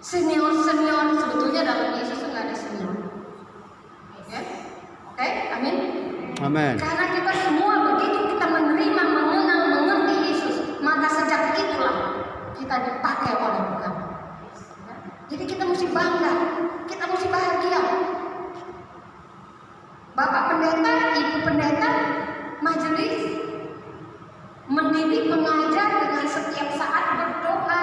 Senior sebetulnya dalam Yesus nggak ada senior. Oke, amin. Amin. Karena kita semua begitu kita menerima, mengenal, mengerti Yesus, maka sejak itulah kita dipakai oleh Tuhan. Jadi kita mesti bangga, kita mesti bahagia. Bapak pendeta, ibu pendeta, majelis mendidik, mengajar dengan setiap saat berdoa,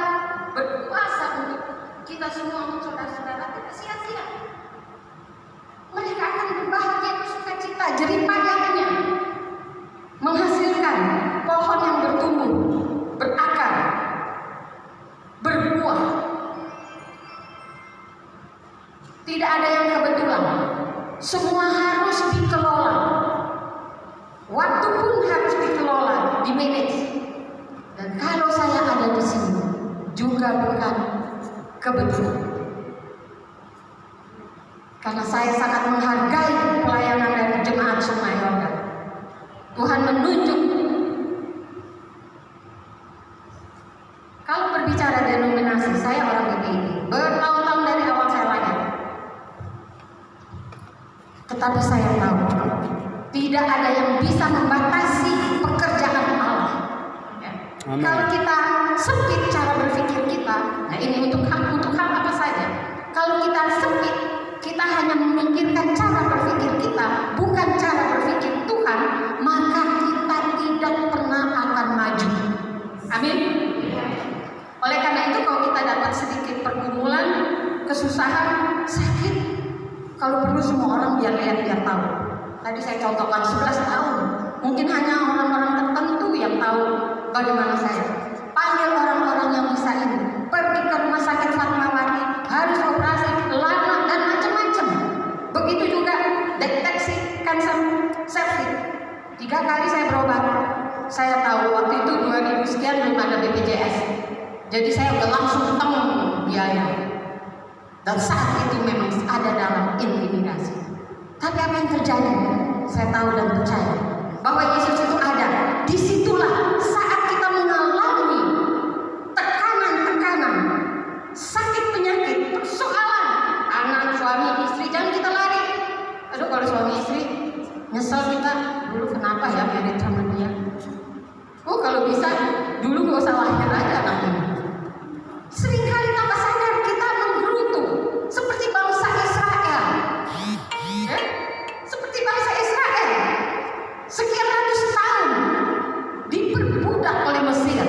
berpuasa untuk kita semua, untuk saudara-saudara kita sia-sia. Mereka akan berbahagia, bersukacita, jerih payahnya menghasilkan pohon yang bertumbuh, berakar, berbuah. Tidak ada yang kebetulan, semua harus dikelola. Waktu pun harus dikelola, dimanage. Dan kalau saya ada di sini juga bukan kebetulan. Karena saya sangat menghargai pelayanan dari jemaat Sungai Yordan. Tuhan menunjuk. Kalau berbicara denominasi, saya orang GPI. Bertahun-tahun dari awal saya layar. Tetapi saya tahu tidak ada yang bisa membatasi pekerjaan Allah. Amin. Kalau kita sempit cara berpikir kita, nah ini untuk hal apa saja. Kalau kita sempit, kita hanya memikirkan cara berpikir kita, bukan cara berpikir Tuhan, maka kita tidak pernah akan maju. Amin. Oleh karena itu, kalau kita dapat sedikit pergumulan, kesusahan, sakit, kalau perlu semua orang biar lihat, biar tahu. Tadi saya contohkan 11 tahun. Mungkin hanya orang-orang tertentu yang tahu bagaimana saya. Panggil orang-orang yang bisa ini. Pergi ke rumah sakit Fatmawati, harus operasi lama dan macam-macam. Begitu juga deteksi kanker cervix. 3 kali saya berobat. Saya tahu waktu itu 2000 sekian belum ada BPJS. Jadi saya udah langsung biaya. Dan saat itu memang ada dalam intimidasi. Tapi apa yang terjadi? Saya tahu dan percaya bahwa Yesus itu ada. Disitulah saat kita mengalami tekanan, sakit, penyakit, persoalan, anak, suami, istri, jangan kita lari. Aduh, kalau suami istri nyesel kita dulu kenapa ya merit sama dia. Kalau bisa dulu gak usah lahir aja anaknya. Seringkali tanpa sadar kita menggerutu seperti bangsa Israel. Seperti bangsa Israel sekian ratus tahun diperbudak oleh Mesir.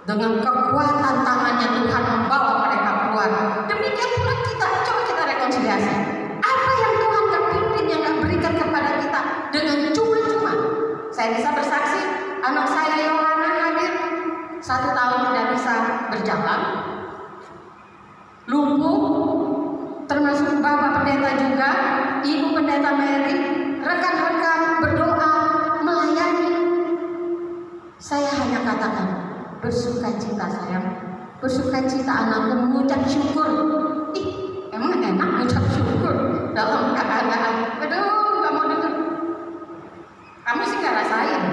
Dengan kekuatan tangannya Tuhan membawa mereka keluar. Demikian pula kita, coba kita rekonsiliasi. Apa yang Tuhan gak pimpin, yang gak berikan kepada kita dengan cuma-cuma. Saya bisa bersaksi, anak saya Yohana hadir 1 tahun tidak bisa berjalan, lumpuh, termasuk Bapak Pendeta juga, Ibu Pendeta Mary, rekan-rekan berdoa, melayani. Saya hanya katakan, bersukacita sayang, bersukacita anakku, mengucap syukur. Emang enak mengucap syukur dalam keadaan, aduh gak mau dengar. Kamu sih gak rasain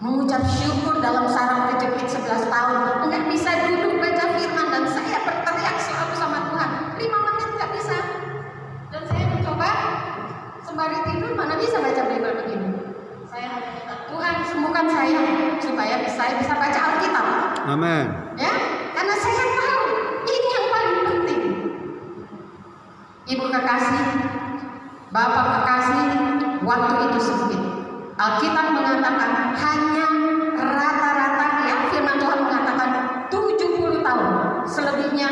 mengucap syukur dalam sarang kejepit 11 tahun, nggak bisa duduk baca firman, dan saya berteriak selalu sama Tuhan 5 menit nggak bisa. Dan saya mencoba sembari tidur, mana bisa baca Bible begini. Saya hanya minta Tuhan sembuhkan saya supaya saya bisa baca Alkitab. Amin. Ya, karena saya tahu ini yang paling penting. Ibu kekasih, Bapak kekasih, waktu itu sempit. Alkitab mengatakan hanya rata-rata, ya firman Tuhan mengatakan 70 tahun, selebihnya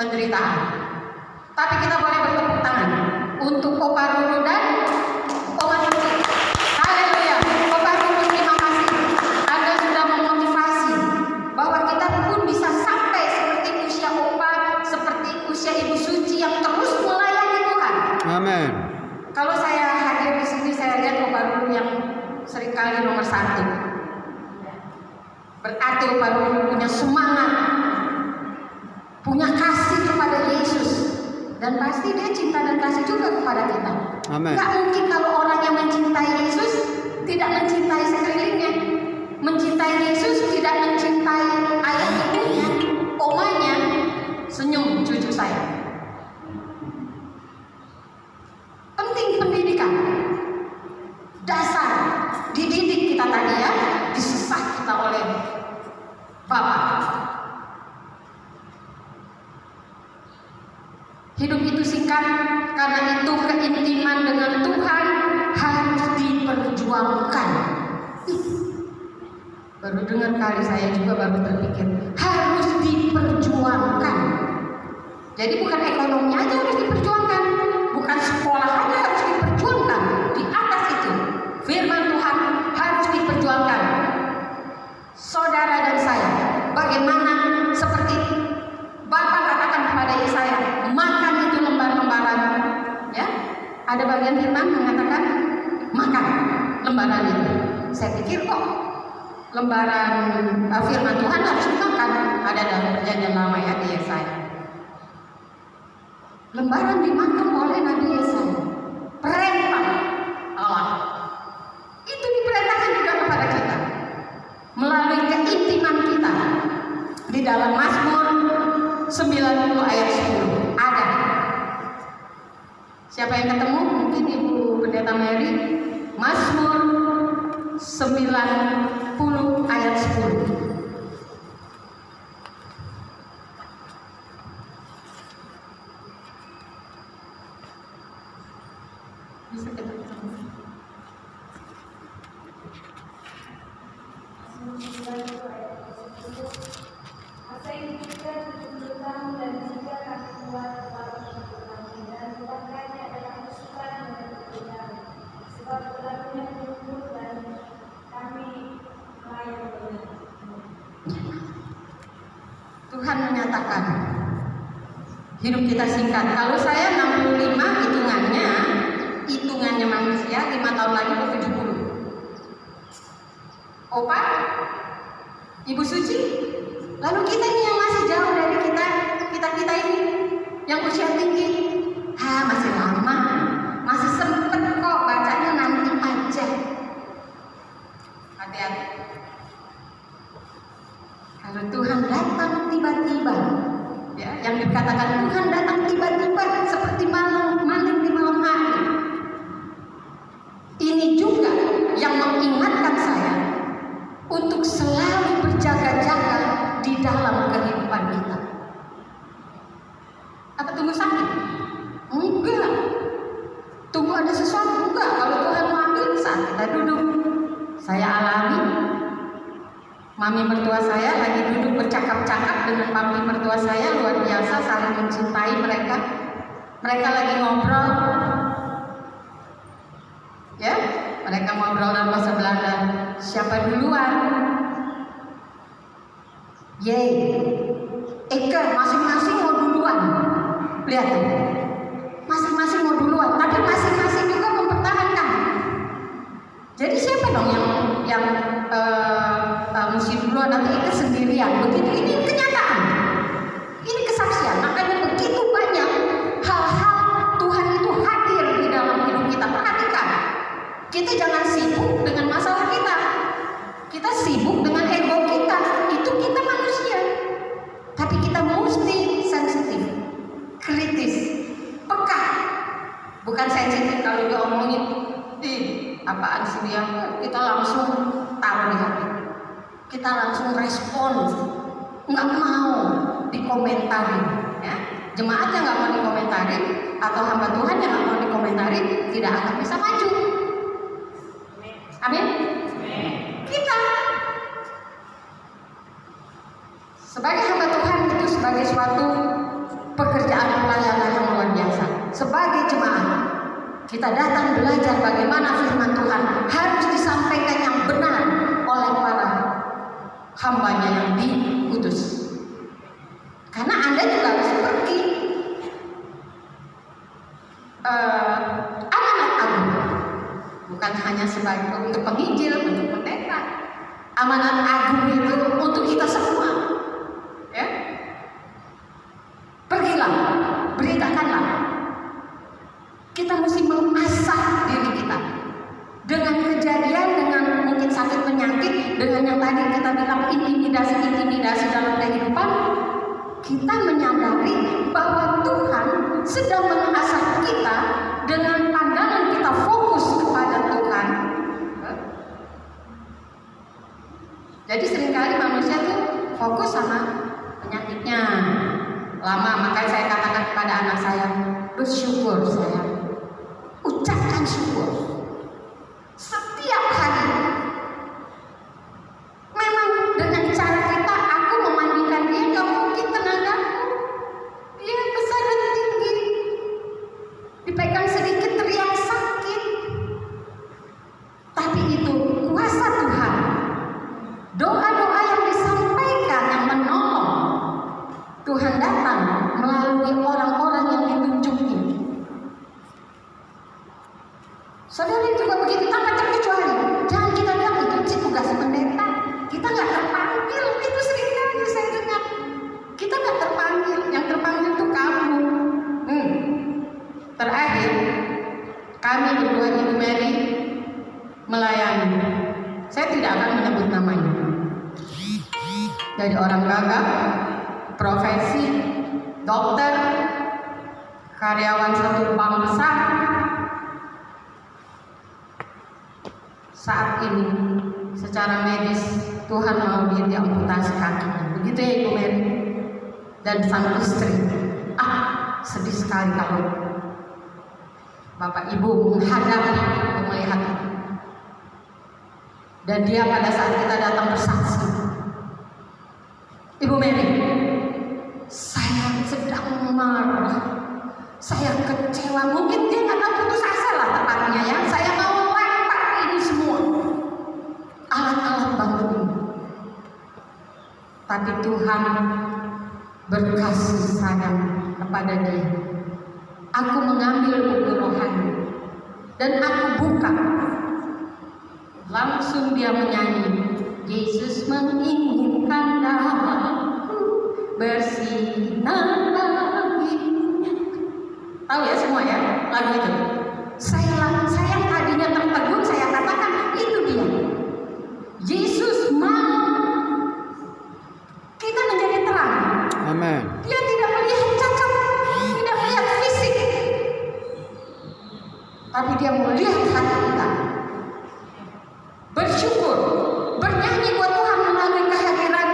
penderitaan. Tapi kita boleh bertepuk tangan untuk Opa Ruru dan Oma Nuri. Haleluya, Opa Ruru, terima kasih. Anda sudah memotivasi bahwa kita pun bisa sampai seperti usia Opa, seperti usia Ibu Suci yang terus melayani Tuhan. Amin. Kalau saya hadir di sini, saya lihat Opa Ruru yang seringkali nomor 1. Berarti Opa Ruru punya semangat, punya kasih kepada Yesus, dan pasti dia cinta dan kasih juga kepada kita. Amin. Gak mungkin kalau orang yang mencintai Yesus tidak mencintai sekelilingnya, mencintai Yesus tidak mencintai ayah ibunya, omanya, singkat, karena itu keintiman dengan Tuhan harus diperjuangkan. Baru dengar kali, saya juga baru terpikir harus diperjuangkan. Jadi bukan ekonomi aja harus diperjuangkan, bukan sekolah aja harus diperjuangkan. Di atas itu firman Tuhan harus diperjuangkan. Saudara dan saya, bagaimana seperti Bapak katakan kepada Yesaya, makan itu lembar-lembaran, ya. Ada bagian firman mengatakan makan lembaran itu. Saya pikir kok lembaran firman Tuhan harus dimakan. Ada dalam perjanjian lama ya di Yesaya. Lembaran dimakan oleh Nabi Yesaya. Perintah Allah. Itu diperintahkan juga kepada kita melalui keintiman kita di dalam Mazmur 90 ayat 10 ada. Siapa yang ketemu? Mungkin Ibu Pendeta Mary. Mazmur 90 ayat 10. Bisa kita ketemu. Tuhan menyatakan hidup kita singkat. Kalau saya 65 hitungannya manusia 5 tahun lagi ke 70. Opa, Ibu Suci, lalu kita ini yang masih jauh dari kita ini yang usia tinggi, masih lama, masih sempet kok, bacanya nanti aja. Hati-hati. Kalau Tuhan datang tiba-tiba, ya, yang dikatakan Tuhan datang tiba-tiba seperti maling di malam hari. Ini juga yang mengingatkan saya untuk selalu berjaga-jaga di dalam kehidupan kita. Apa tunggu sakit? Enggak. Tunggu ada sesuatu? Enggak. Kalau Tuhan mau ambil saat kita duduk. Saya alami, mami mertua saya lagi duduk bercakap-cakap dengan papi mertua saya, luar biasa, saling mencintai mereka. Mereka lagi ngobrol, ya, mereka ngobrol dalam bahasa Belanda. Siapa duluan? Yeay, Eke, masing-masing mau duluan. Lihat tuh, masing-masing mau duluan, tapi masing-masing juga mempertahankan. Jadi siapa dong yang mesti duluan, nanti Eke sendirian? Begitu, ini kenyataan, ini kesaksian. Makanya begitu banyak hal-hal Tuhan itu hadir di dalam hidup kita. Perhatikan, kita jangan sibuk dengan masalah kita. Kita sibuk dengan ego kita. Itu kita manusia. Tapi kita mesti sensitif, kritis, peka. Bukan sensitif kalau dia omongin, apaan sih dia? Kita langsung taruh di hati. Kita langsung respon. Nggak mau dikomentarin. Ya. Jemaatnya nggak mau dikomentarin, atau hamba Tuhan yang nggak mau dikomentarin, tidak akan bisa maju. Amin. Kita sebagai hamba Tuhan itu sebagai suatu pekerjaan pelayanan yang luar biasa. Sebagai jemaat, kita datang belajar bagaimana firman Tuhan harus disampaikan yang benar oleh para hambanya yang diutus. Karena Anda juga harus pergi. Amanat agung bukan hanya sebagai untuk penginjil, untuk pendeta. Amanat agung itu untuk kita semua. Ya. Pergilah, beritakanlah. Kita mesti mengasah diri kita dengan kejadian, dengan mungkin sakit penyakit, dengan yang tadi kita bilang intimidasi dalam kehidupan. Kita menyadari bahwa Tuhan sedang mengasah kita dengan pandangan kita fokus kepada Tuhan. Jadi seringkali manusia tuh fokus sama penyakitnya lama. Makanya saya katakan kepada anak saya, bersyukur sayang. Ucapkan syukur setiap hari. Memang dengan cara kita, aku memandikan dia, gak mungkin tenagaku. Dia besar dan tinggi, dipegang sedikit teriak sakit. Tapi itu kuasa Tuhan. Doa-doa yang disampaikan yang menolong, Tuhan datang melalui orang-orang yang ditunjuknya. Saudara juga begitu, tanpa terkecuali. Jangan kita bilang itu tugas pendeta. Kita nggak terpanggil. Itu seringkali saya dengar. Kita nggak terpanggil. Yang terpanggil itu kamu. Terakhir, kami berdua Ibu Mary melayani. Saya tidak akan menyebut namanya. Dari orang gagah, profesi, dokter, karyawan satu bank besar. Saat ini secara medis Tuhan mau dia diamputasi kakinya. Begitu ya Ibu Mary dan sang istri. Sedih sekali kalau Bapak Ibu menghadapi, melihat. Dan dia pada saat kita datang bersaksi, Ibu Mary, saya sedang marah, saya kecewa. Mungkin dia nggak tahu putus asa lah tepatnya ya. Saya mau lempar ini semua alat-alat bantu ini. Tapi Tuhan berkasih sayang kepada dia. Aku mengambil buku rohani dan aku buka. Langsung dia menyanyi, Yesus menginginkan darahku bersinar lagi. Tahu ya semua ya lagu itu. Saya tadinya tertegun, saya katakan itu dia. Yesus mau kita menjadi terang. Amin. Dia tidak melihat cacat, tidak melihat fisik, tapi dia melihat hati kita. Bersyukur, bernyanyi buat Tuhan melalui kehadiran.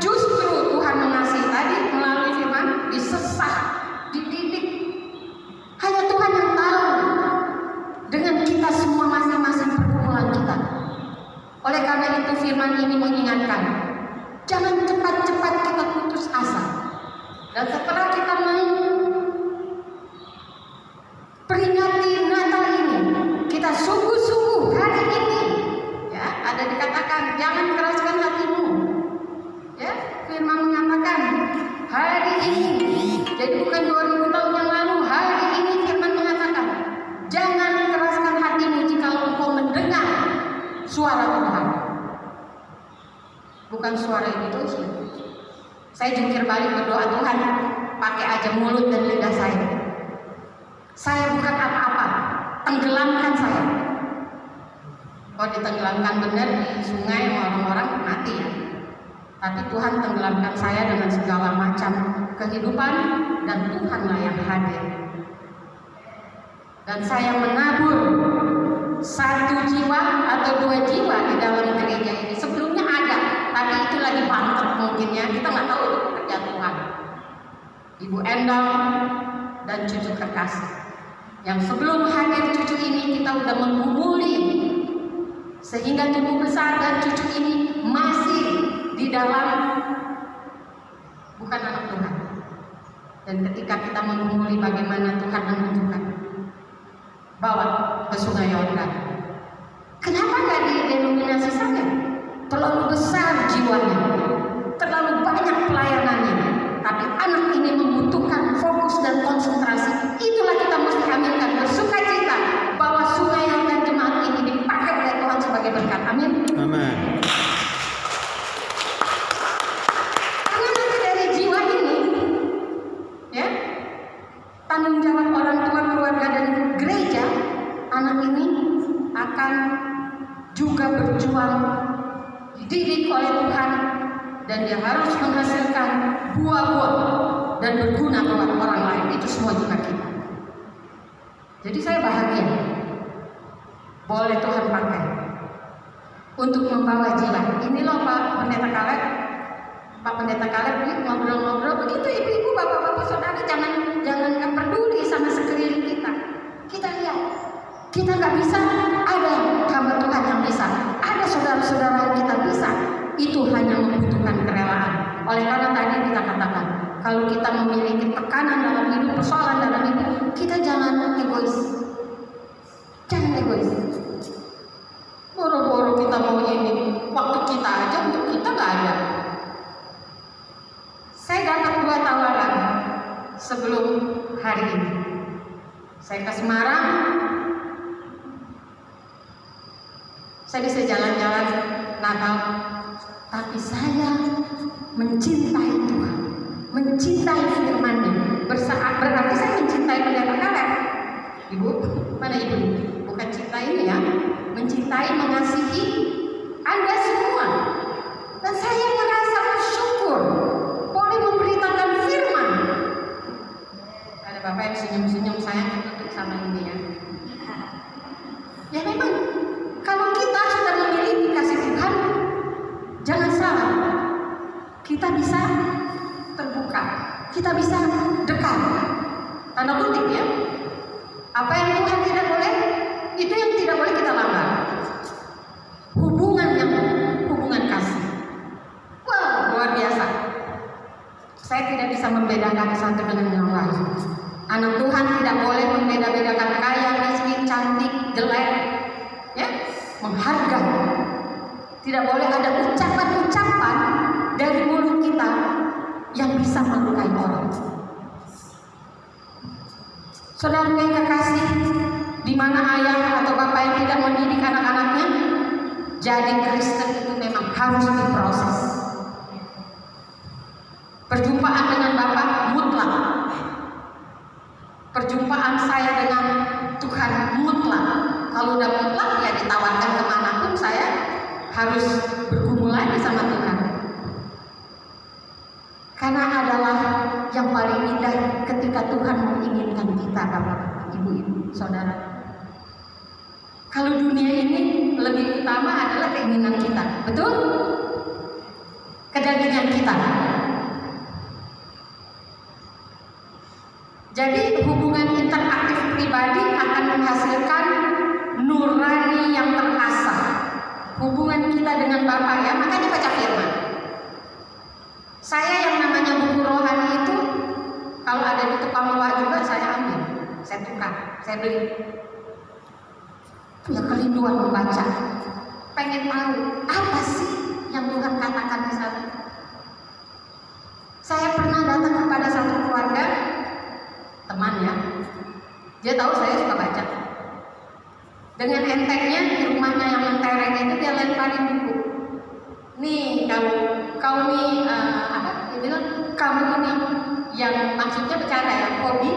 Justru Tuhan mengasihi tadi melalui firman, disesah, dididik. Hanya Tuhan yang tahu dengan kita semua masing-masing pergumulan kita. Oleh karena itu firman ini mengingatkan, jangan cepat-cepat kita putus asa. Dan setelah kita memperingati Natal ini, kita sungguh-sungguh hari ini, ya, ada dikatakan jangan keraskan hatimu. Ya, firman mengatakan hari ini, jadi bukan 2000 tahun yang lalu, hari ini firman mengatakan jangan keraskan hatimu jika engkau mendengar suara Tuhan. Bukan suara itu sih. Saya jungkir balik berdoa, Tuhan pakai aja mulut dan lidah saya. Saya bukan apa-apa, tenggelamkan saya. Kalau ditenggelamkan benar di sungai orang-orang mati ya. Tapi Tuhan tenggelamkan saya dengan segala macam kehidupan dan Tuhanlah yang hadir. Dan saya menabur 1 jiwa atau 2 jiwa di dalam gereja ini. Sebelumnya ada, tapi itu lagi bangkrut mungkin ya. Kita nggak tahu itu kerja Tuhan. Ibu Endang dan cucu kekasih. Yang sebelum hadir cucu ini kita udah menggumuli sehingga tubuh besar dan cucu ini masih di dalam bukan anak Tuhan. Dan ketika kita menggumuli bagaimana Tuhan menunjukkan, bawa ke Sungai Yordan. Kenapa nggak didenominasi saja? Terlalu besar jiwanya, terlalu banyak pelayanannya. Tapi anak ini membutuhkan fokus dan konsentrasi. Itulah kita mesti ambilkan bersukacita bahwa Sungai Yordan jemaat ini dipakai oleh Tuhan sebagai berkat. Amin. Amin. Karena nanti dari jiwa ini, ya, tanggung jawab orang tua, keluarga dan gereja, anak ini akan juga berjuang, dididik oleh Tuhan, dan dia harus menghasilkan buah-buah dan berguna buat orang lain. Itu semua juga kita. Jadi saya bahagia boleh Tuhan pakai untuk membawa jiwa. Ini loh Pak Pendeta Kaleb, Pak Pendeta Kaleb ini ngobrol-ngobrol begitu, ibu-ibu, bapak-bapak, saudara, jangan peduli sama sama sekeliling kita. Kita lihat, kita nggak bisa. Ada hamba Tuhan yang bisa, ada saudara-saudara yang kita bisa. Itu hanya membutuhkan kerelaan. Oleh karena tadi kita katakan, kalau kita memiliki tekanan dalam hidup, persoalan dalam hidup, kita jangan egois. Jangan egois. Boro-boro kita mau ini, waktu kita aja untuk kita nggak ada. Saya dapat 2 tawaran sebelum hari ini. Saya ke Semarang, saya bisa jalan-jalan Natal, tapi saya mencintai Tuhan, mencintai firman-Nya. Berarti saya mencintai pendeta Kaleb. Ibu, mana ibu? Bukan cinta ini ya, mencintai, mengasihi Anda semua. Dan saya merasa bersyukur boleh memberitakan firman. Ada bapak yang senyum-senyum, saya tutup sama ini ya. Ya memang, kalau kita sudah memiliki kasih Tuhan, jangan salah, kita bisa terbuka, kita bisa dekat. Tanda kutip ya. Apa yang Tuhan tidak boleh, itu yang tidak boleh kita langgar. Hubungan kasih. Wow, luar biasa. Saya tidak bisa membedakan satu dengan yang lain. Anak Tuhan tidak boleh membeda-bedakan kaya, miskin, cantik, jelek, ya, menghargai. Tidak boleh ada ucapan-ucapan dari mulut kita yang bisa melukai orang. Saudara yang kekasih, di mana ayah atau bapak yang tidak mendidik anak-anaknya, jadi Kristen itu memang harus diproses. Perjumpaan dengan bapak mutlak. Perjumpaan saya dengan Tuhan mutlak. Kalau udah mutlak ya ditawarkan kemanapun saya harus bergumul lagi sama Tuhan. Karena adalah yang paling indah ketika Tuhan menginginkan kita, Bapak, Ibu, Saudara. Kalau dunia ini lebih utama adalah keinginan kita, betul? Kedagingan kita. Jadi hubungan interaktif pribadi akan menghasilkan nurani yang terasah. Hubungan kita dengan Bapa ya, makanya baca firman. Saya yang namanya buku rohani itu, kalau ada di tukang loak juga saya ambil, saya tukar, saya beli. Punya kerinduan membaca, pengen tahu apa sih yang Tuhan katakan di sana. Saya pernah datang kepada satu keluarga teman ya, dia tahu saya suka baca. Dengan entengnya di rumahnya yang mentereng itu dia lemparin buku. Nih kau nih apa? Dia bilang kamu ini yang maksudnya bercanda ya, hobi.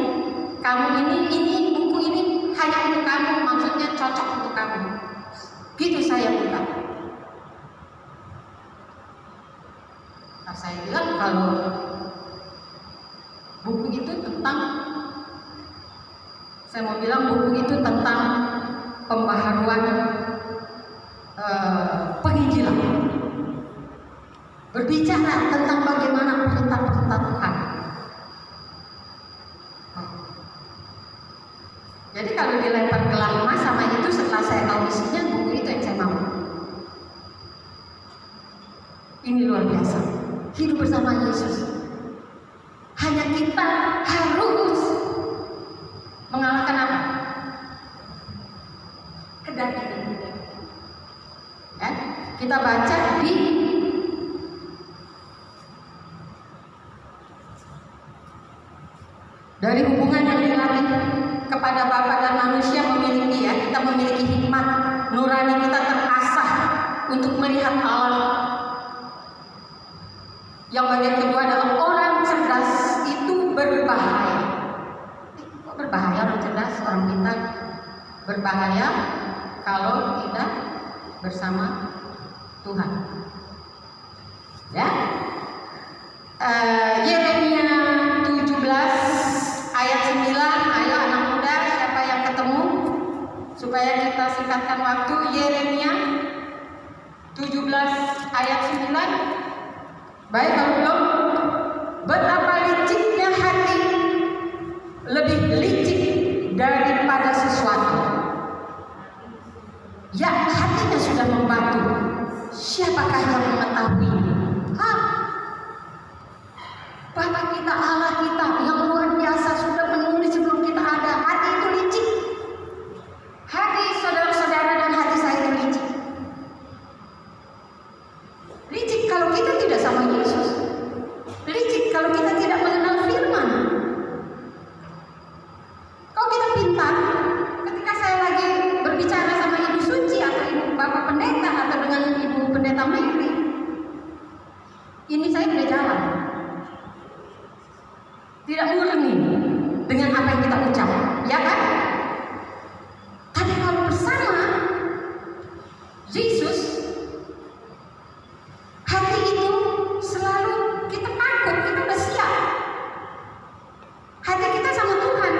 Kamu ini buku ini hanya untuk kamu, maksudnya cocok untuk kamu. Gitu saya buka. Nah, saya bilang kalau buku itu tentang, saya mau bilang buku itu tentang pembaharuan penginjilan, berbicara tentang bagaimana perintah-perintah Tuhan. Jadi kalau dilempar gelang emas sama itu, setelah saya tahu isinya, buku itu yang saya mau. Ini luar biasa, hidup bersama Yesus. Hanya kita harus mengalahkan apa? Kedagingan kita. Ya? Kita baca di dari hubungan yang dilatih kepada Bapa dan manusia memiliki ya, kita memiliki hikmat, nurani kita terasah untuk melihat Allah. Yang bagian kedua adalah orang cerdas itu berbahaya. Kok berbahaya orang cerdas, orang pintar? Berbahaya kalau tidak bersama Tuhan. Ya, Yeremia 17 ayat 9. Ayo anak muda, siapa yang ketemu? Supaya kita singkatkan waktu. Yeremia 17 ayat 9. Baik, kalau belum, betapa liciknya hati, lebih licik Bapa kita, Allah kita yang luar biasa sudah menulis sebelum kita ada. Hati itu licik. Hati saudara-saudara dan hati saya itu licik. Licik kalau kita tidak sama Yesus. Licik kalau kita tidak mengenal firman. Kalau kita pintar, ketika saya lagi berbicara sama Ibu Suci atau Ibu Bapak Pendeta atau dengan Ibu Pendeta Mary, ini saya udah jalan. Tidak murni dengan apa yang kita ucap, ya kan? Tapi kalau bersama Yesus, hati itu selalu kita takut, kita udah siap. Hati kita sama Tuhan.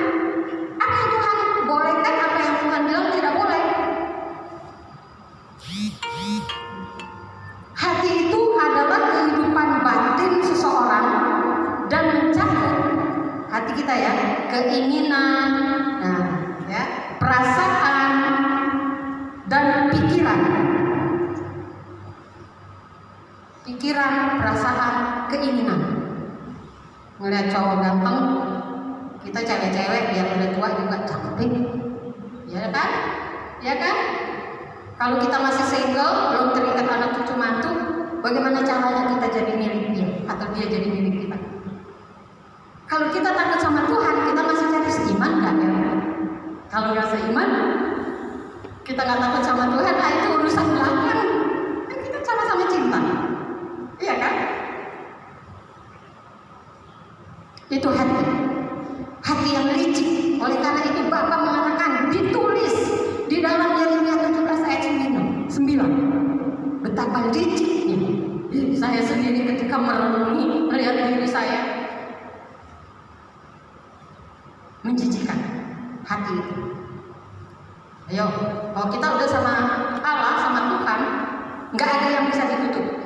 Apa yang Tuhan bolehkan, apa yang Tuhan bilang tidak boleh. Hati itu adalah kehidupan batin seseorang dan mencakup hati kita ya, keinginan, nah, ya, perasaan dan pikiran. Pikiran, perasaan, keinginan. Ngeliat cowok ganteng, kita cewek-cewek biar udah tua juga cakep ini, ya kan? Ya kan? Kalau kita masih single, belum terikat anak cucu mantu, bagaimana caranya kita jadi milik dia atau dia jadi milik kita? Kalau kita takut sama Tuhan, kita masih cari seiman enggak ya? Kalau nggak seiman, kita nggak takut sama Tuhan, nah itu urusan belakang. Kan kita sama-sama cinta, iya kan? Itu hati, hati yang licik. Oleh karena itu Bapa mengatakan, ditulis di dalam Yeremia 17 ayat 9, betapa liciknya. Saya sendiri ketika merenungi, melihat diri saya, menjijikan hati itu. Ayo, kalau kita udah sama Allah, sama Tuhan, nggak ada yang bisa ditutup.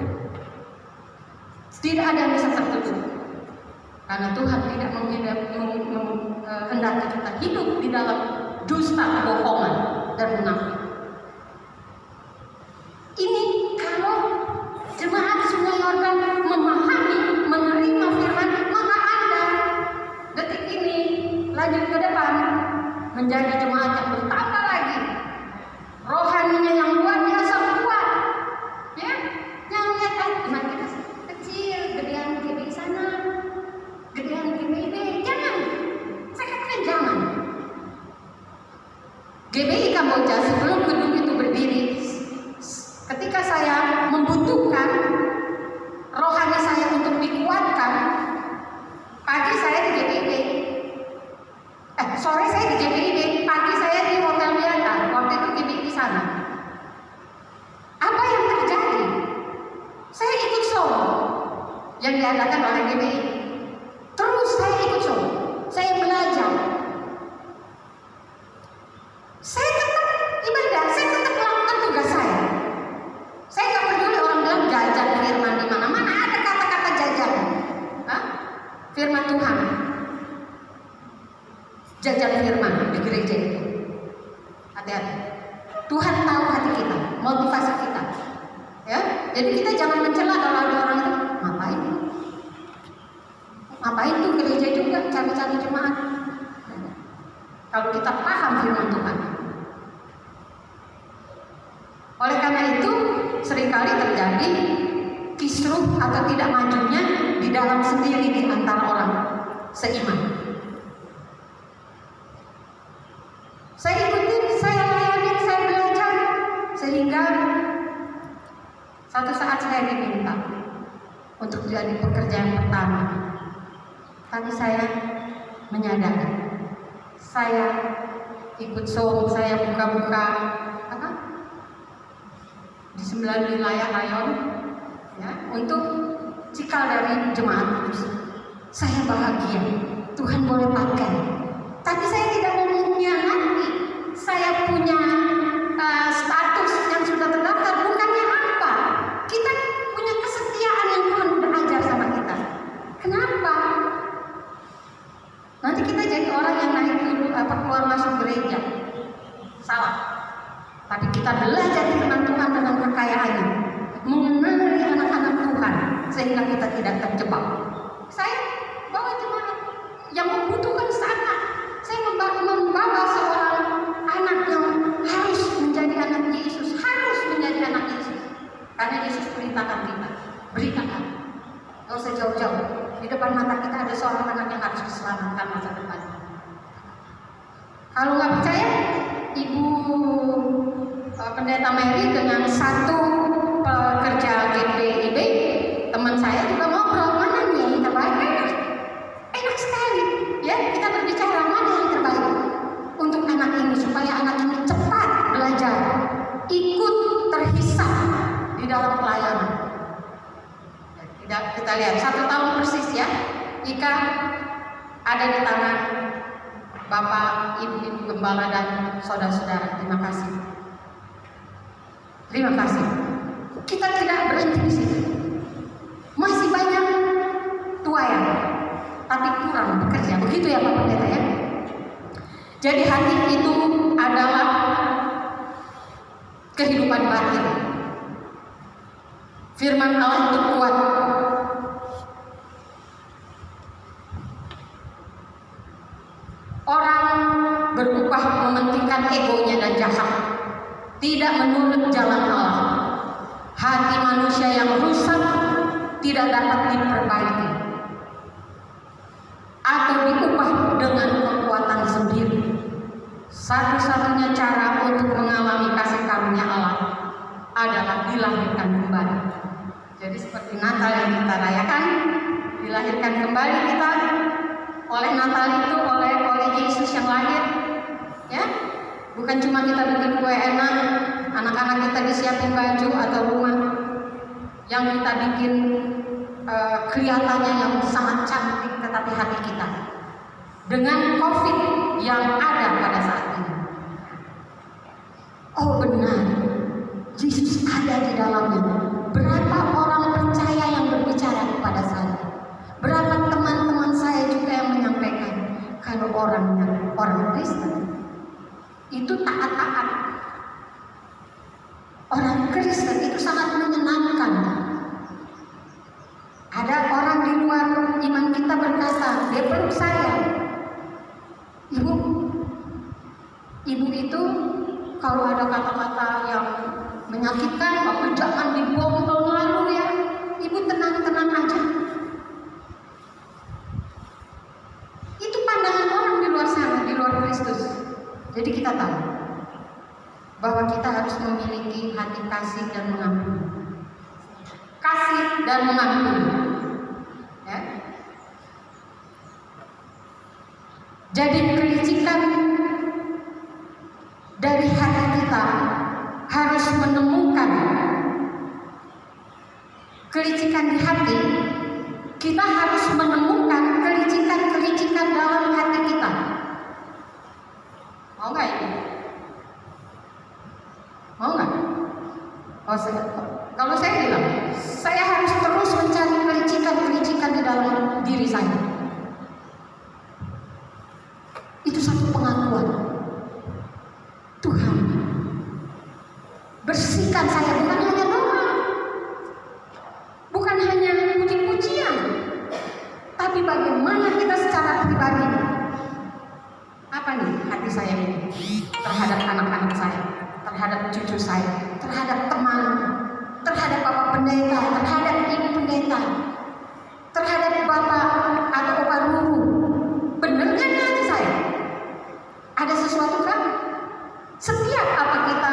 Tidak ada yang bisa tertutup. Karena Tuhan tidak menghendaki kita hidup di dalam dusta, kebohongan, dan munafik. Ini kalau jemaat Sungai Yordan memahami, menerima firman, maka Anda detik ini lanjut ke depan menjadi jemaat yang bertambah lagi, rohaninya yang luar biasa kuat, ya. Yang lihat iman kita kecil, gedean GBI sana, gedean GBI, jangan. Saya katakan jangan. GBI Kamboja sebelum gedung itu berdiri, ketika saya membutuhkan rohani saya untuk dikuatkan, pagi saya di GBI, sore saya di GBI, pagi saya di Hotel Miranda, waktu itu GBI di sana. Apa yang terjadi? Saya ikut show yang diadakan oleh GBI. Terus saya ikut show, saya belajar. Saya tetap ibadah, saya tetap melakukan tugas saya. Saya nggak peduli orang bilang jajan firman di mana-mana, ada kata-kata jajan. Hah? Firman Tuhan. Jajan firman di gereja itu. Hati-hati. Tuhan tahu hati kita, motivasi kita. Ya, jadi kita jangan mencela kalau ada orang itu ngapain? Ngapain tuh gereja juga cari-cari jemaat? Kalau kita paham firman Tuhan. Oleh karena itu seringkali terjadi kisruh atau tidak majunya di dalam sendiri di antara orang seiman. Saya ikutin, saya layani, saya belajar, sehingga satu saat saya diminta untuk jadi pekerjaan pertama. Tapi saya menyadari, saya ikut show, saya buka-buka apa di 9 wilayah rayon, ya, untuk cikal dari jemaat kudus. Saya bahagia, Tuhan boleh pakai. Tapi saya tidak mau mengkhianati. Saya punya status yang sudah terdaftar. Bukannya apa? Kita punya kesetiaan yang Tuhan sudah ajar sama kita. Kenapa? Nanti kita jadi orang yang naik dulu keluar masuk gereja. Salah. Tapi kita belajar firman Tuhan dengan kekayaannya, mengenali anak-anak Tuhan, sehingga kita tidak terjebak. Saya kita ada seorang anak yang harus diselamatkan masa depan. Kalau nggak percaya, Ibu Pendeta Mary dengan satu pekerja GPIB, teman saya juga ngobrol, mana nih yang terbaik? Enak sekali, ya kita berbicara mana yang terbaik untuk anak ini supaya anak ini cepat belajar, ikut terhisap di dalam pelayanan. Kita lihat 1 tahun persis ya, Ika ada di tangan Bapak, Ibu Gembala dan saudara-saudara. Terima kasih. Terima kasih. Kita tidak berhenti di situ. Masih banyak tuayan, tapi kurang bekerja. Begitu ya Pak Pendeta ya. Jadi hati itu adalah kehidupan batin. Firman Allah itu kuat. Orang berubah mementingkan egonya dan jahat, tidak menurut jalan Allah. Hati manusia yang rusak tidak dapat diperbaiki atau diubah dengan kekuatan sendiri. Satu-satunya cara untuk mengalami kasih karunia Allah adalah dilahirkan kembali. Jadi seperti Natal yang kita rayakan, dilahirkan kembali kita oleh Natal itu, oleh Yesus yang lahir, ya. Bukan cuma kita bikin kue enak, anak-anak kita disiapin baju atau rumah yang kita bikin kelihatannya yang sangat cantik, tetapi hati kita dengan COVID yang ada pada saat ini. Oh benar, Yesus ada di dalamnya. Berapa orang percaya yang berbicara kepada saya? Berapa teman-teman saya juga yang menyampaikan kalau orang Kristen itu taat-taat. Orang Kristen itu sangat menyenangkan. Ada orang di luar iman kita berkata, dia peluk saya. Ibu itu kalau ada kata-kata yang menyakitkan, waktu jangan dibongkol lalu ya. Ibu tenang-tenang aja. Itu pandangan orang di luar sana, di luar Kristus. Jadi kita tahu bahwa kita harus memiliki hati kasih dan mengampuni. Kasih dan mengampuni. Ya. Jadi kelicikan dari hati kita harus menemukan kelicikan di hati. Kita harus menemukan kelicikan-kelicikan dalam hati kita. Mau nggak ini? Mau nggak? Kalau saya bilang, saya harus terus mencari kelicikan-kelicikan di dalam diri saya. Itu satu pengakuan. Tuhan, bersihkan saya, bukan hanya doa, bukan hanya puji-pujian, tapi bagaimana kita secara pribadi. Apa nih hati saya ini terhadap anak-anak saya, terhadap cucu saya, terhadap teman, terhadap Bapak Pendeta, terhadap Ibu Pendeta, terhadap Bapak atau Bapak Guru. Benar kan hati saya? Ada sesuatu kan? Setiap apa kita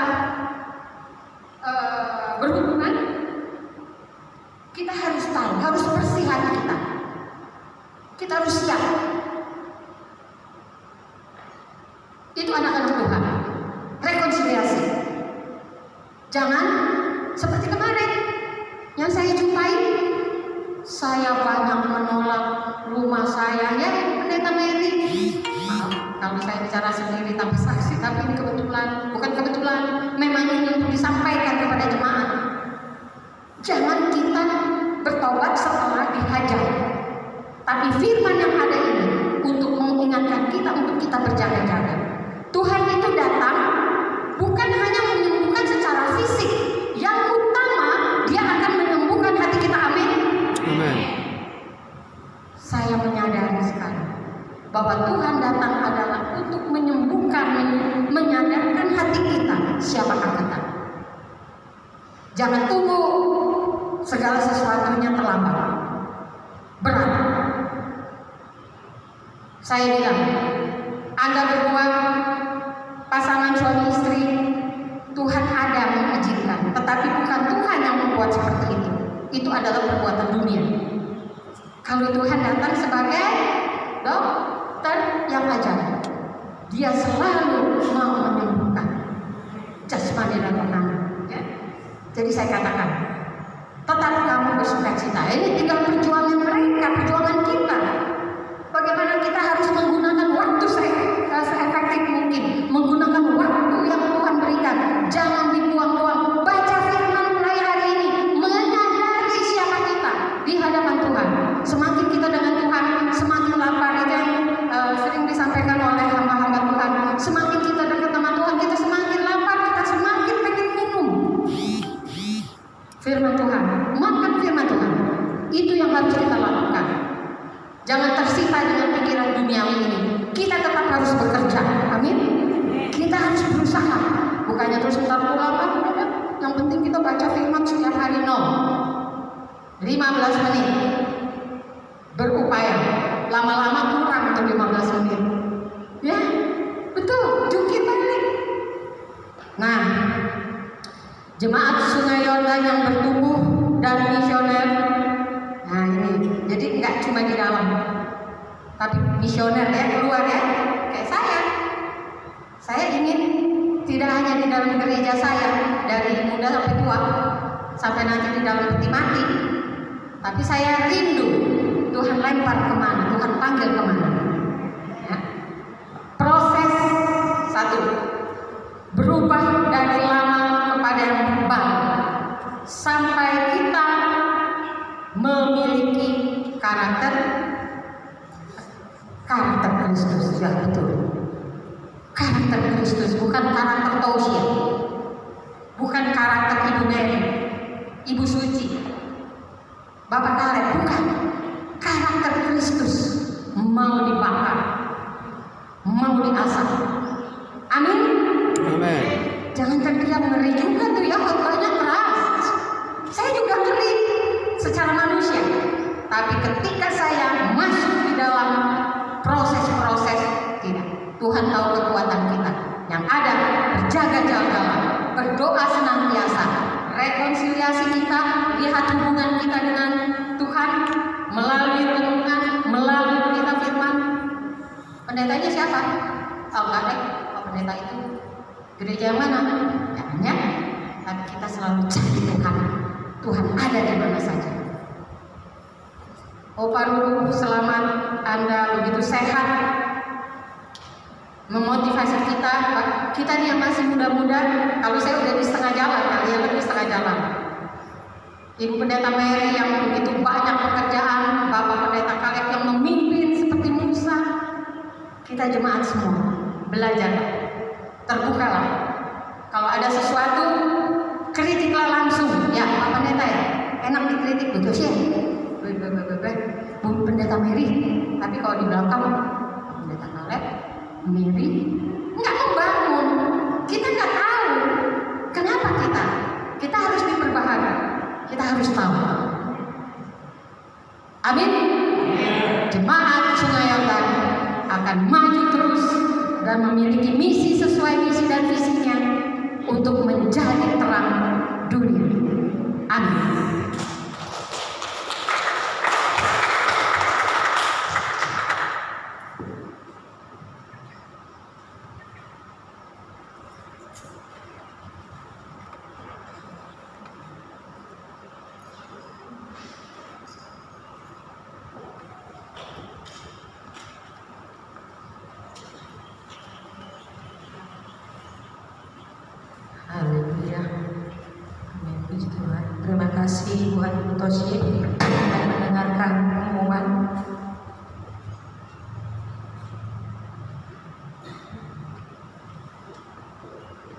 berhubungan, kita harus tahu, harus bersih hati kita. Kita harus siap. Itu anak-anak Tuhan. Rekonsiliasi. Jangan seperti kemarin yang saya jumpai. Saya banyak menolak rumah saya, ya Pendeta Mary. Maaf kalau saya bicara sendiri tanpa saksi, tapi ini bukan kebetulan, memang ini untuk disampaikan kepada jemaat. Jangan kita bertobat setelah dihajar, tapi firman yang ada ini untuk mengingatkan kita, untuk kita berjaga-jaga. Tuhan itu datang bukan hanya menyembuhkan secara fisik, yang utama dia akan menyembuhkan hati kita. Amin. Amin. Saya menyadari sekali bahwa Tuhan datang adalah untuk menyembuhkan, menyadarkan hati kita siapakah kita. Jangan tunggu segala sesuatunya terlambat, berat. Saya bilang, Anda berdua pasangan suami istri, Tuhan ada mengizinkan, tetapi bukan Tuhan yang membuat seperti itu. Itu adalah perbuatan dunia. Kalau Tuhan datang sebagai dokter yang ajaib, Dia selalu mau menyembuhkan jasmani dan rohani. Ya? Jadi saya katakan, tetap kamu bersukacita. Ini tinggal perjuangan mereka, perjuangan kita. Bagaimana kita harus menggunakan waktu seefektif mungkin, menggunakan waktu yang Tuhan berikan. Jangan dibuang-buang. Baca firman mulai hari ini, menyadari siapa kita di hadapan Tuhan. Semakin kita dengan Tuhan, semakin lapar. Itu yang sering disampaikan oleh hamba-hamba Tuhan. Semakin kita dekat sama Tuhan, kita semakin lapar, kita semakin pengen minum firman Tuhan, makan firman Tuhan. Itu yang harus kita lakukan. Jangan tersita dengan pikiran duniawi ini. Kita tetap harus bekerja. Amin. Kita harus berusaha. Bukannya terus ntar pulang. Yang penting kita baca firman setiap hari. No. 15 menit. Berupaya. Lama-lama kurang untuk 15 menit. Ya, betul. Jungkir balik. Nah, jemaat Sungai Yordan yang bertumbuh dan misioner. Nah ini, jadi nggak cuma di dalam, tapi misioner ya, keluar ya, kayak saya. Saya ingin tidak hanya di dalam gereja saya, dari muda sampai tua, sampai nanti di dalam peti mati, tapi saya rindu Tuhan lempar kemana, Tuhan panggil kemana. Ya. Proses 1, berubah dari lama kepada yang baru, sampai kita memiliki karakter Kristus. Ya betul, karakter Kristus, bukan karakter Tausia, bukan karakter Ibu Mary, Ibu Suci, Bapak Kaleb, bukan. Karakter Kristus mau dibakar, mau diasah. Amin. Amin. Jangan terdiam, ngeri juga tuh ya, khotbahnya keras. Saya juga ngeri secara manusia. Tapi ketika saya masuk di dalam proses-proses, tidak. Tuhan tahu kekuatan kita. Yang ada, berjaga-jagalah, berdoa senantiasa, rekonsiliasi kita, lihat hubungan kita dengan Tuhan melalui renungan, melalui berita firman. Pendetanya siapa? Tahu nggak deh? Oh, pendeta itu gereja yang mana? Jangan, tapi kita selalu cari Tuhan. Tuhan ada di mana saja. Oh Pak Ruru, selamat Anda begitu sehat, memotivasi kita. Kita nih yang masih muda-muda, kalau saya udah di setengah jalan, kalian lebih setengah jalan. Ibu Pendeta Mary yang begitu banyak pekerjaan, Bapak Pendeta Kaleb yang memimpin seperti Musa. Kita jemaat semua belajar, terbukalah. Kalau ada sesuatu, kritiklah langsung. Ya, Pak Pendeta ya, enak dikritik betul sih. Bu Pendeta Mary, tapi kalau di belakang Pak Pendeta Kaleb, Mary nggak membangun. Kita nggak tahu kenapa kita harus diperbaharui. Kita harus tahu. Amin. Jemaat Sungai Yordan akan maju terus dan memiliki misi sesuai misi dan visinya untuk menjadi terang dunia. Amin. Terima kasih buat Ibu Toshi yang mendengarkan pengumuman.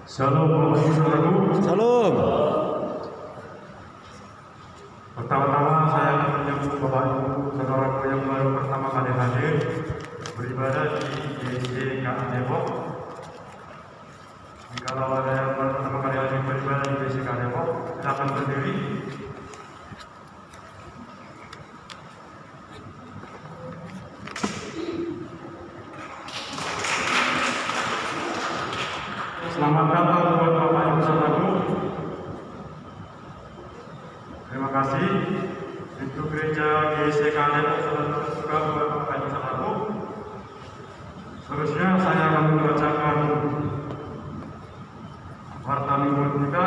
Shalom Bapak Ibu Saudaraku. Shalom. Pertama-tama saya akan menyambut Bapak Ibu Saudaraku yang baru pertama kali hadir beribadah di GCKI Depok. Jikalau ada yang baru pertama kali hadir beribadah di GCKI Depok, silakan berdiri. Selamat datang buat Bapak Ibu Saudaraku. Terima kasih. Pintu gereja GCK Depok sudah terbuka buat Bapak Ibu Saudaraku. Seterusnya saya akan membacakan warta minggu kita.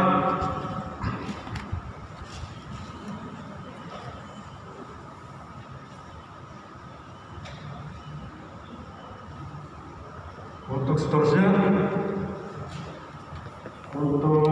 Untuk seterusnya, untuk